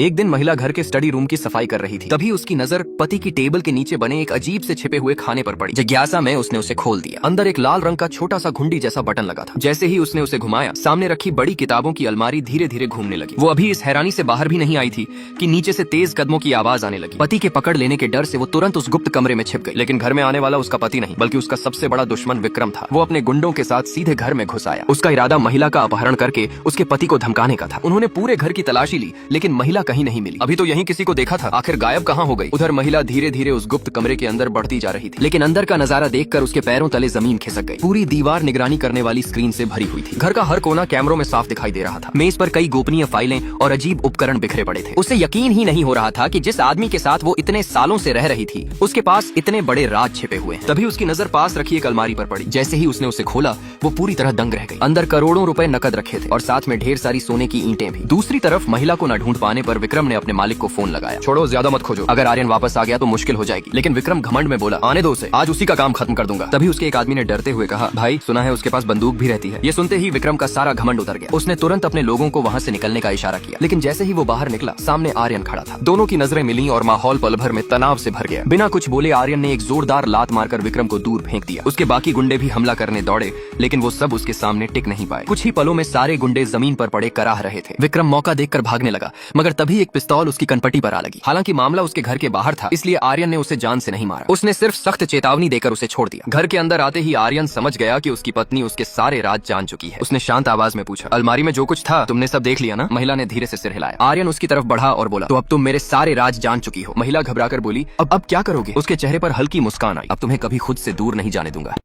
एक दिन महिला घर के स्टडी रूम की सफाई कर रही थी। तभी उसकी नजर पति की टेबल के नीचे बने एक अजीब से छिपे हुए खाने पर पड़ी। जिज्ञासा में उसने उसे खोल दिया। अंदर एक लाल रंग का छोटा सा घुंडी जैसा बटन लगा था। जैसे ही उसने उसे घुमाया, सामने रखी बड़ी किताबों की अलमारी धीरे धीरे घूमने लगी। वो अभी इस हैरानी से बाहर भी नहीं आई थी कि नीचे से तेज कदमों की आवाज आने लगी। पति के पकड़ लेने के डर से वो तुरंत उस गुप्त कमरे में छिप गई। लेकिन घर में आने वाला उसका पति नहीं, बल्कि उसका सबसे बड़ा दुश्मन विक्रम था। वो अपने गुंडों के साथ सीधे घर में घुस आया। उसका इरादा महिला का अपहरण करके उसके पति को धमकाने का था। उन्होंने पूरे घर की तलाशी ली, लेकिन महिला कहीं नहीं मिली। अभी तो यहीं किसी को देखा था, आखिर गायब कहाँ हो गई। उधर महिला धीरे धीरे उस गुप्त कमरे के अंदर बढ़ती जा रही थी, लेकिन अंदर का नजारा देखकर उसके पैरों तले जमीन खिसक गई। पूरी दीवार निगरानी करने वाली स्क्रीन से भरी हुई थी। घर का हर कोना कैमरों में साफ दिखाई दे रहा था। मेज पर कई गोपनीय फाइलें और अजीब उपकरण बिखरे पड़े थे। उसे यकीन ही नहीं हो रहा था कि जिस आदमी के साथ वो इतने सालों से रह रही थी, उसके पास इतने बड़े राज छिपे हुए हैं। तभी उसकी नजर पास रखी एक अलमारी पर पड़ी। जैसे ही उसने उसे खोला, वो पूरी तरह दंग रह गई। अंदर करोड़ों रुपए नकद रखे थे और साथ में ढेर सारी सोने की ईंटें भी। दूसरी तरफ महिला को न ढूंढ पाने पर विक्रम ने अपने मालिक को फोन लगाया। छोड़ो, ज्यादा मत खोजो, अगर आर्यन वापस आ गया तो मुश्किल हो जाएगी। लेकिन विक्रम घमंड में बोला, आने दो उसे, आज उसी का काम खत्म कर दूंगा। तभी उसके एक आदमी ने डरते हुए कहा, भाई सुना है उसके पास बंदूक भी रहती है। ये सुनते ही विक्रम का सारा घमंड उतर गया। उसने तुरंत अपने लोगों को वहाँ से निकलने का इशारा किया। लेकिन जैसे ही वो बाहर निकला, सामने आर्यन खड़ा था। दोनों की नजरें मिली और माहौल पल भर में तनाव से भर गया। बिना कुछ बोले आर्यन ने एक जोरदार लात मारकर विक्रम को दूर फेंक दिया। उसके बाकी गुंडे भी हमला करने दौड़े, लेकिन वो सब उसके सामने टिक नहीं पाए। कुछ ही पलों में सारे गुंडे जमीन पर पड़े कराह रहे थे। विक्रम मौका देखकर भागने लगा, मगर तभी एक पिस्तौल उसकी कनपटी पर आ लगी। हालांकि मामला उसके घर के बाहर था, इसलिए आर्यन ने उसे जान से नहीं मारा। उसने सिर्फ सख्त चेतावनी देकर उसे छोड़ दिया। घर के अंदर आते ही आर्यन समझ गया कि उसकी पत्नी उसके सारे राज जान चुकी है। उसने शांत आवाज में पूछा, अलमारी में जो कुछ था तुमने सब देख लिया ना? महिला ने धीरे से सिर हिलाया। आर्यन उसकी तरफ बढ़ा और बोला, तो अब तुम मेरे सारे राज जान चुकी हो। महिला घबराकर बोली, अब क्या करोगे? उसके चेहरे पर हल्की मुस्कान आई। अब तुम्हें कभी खुद से दूर नहीं जाने दूंगा।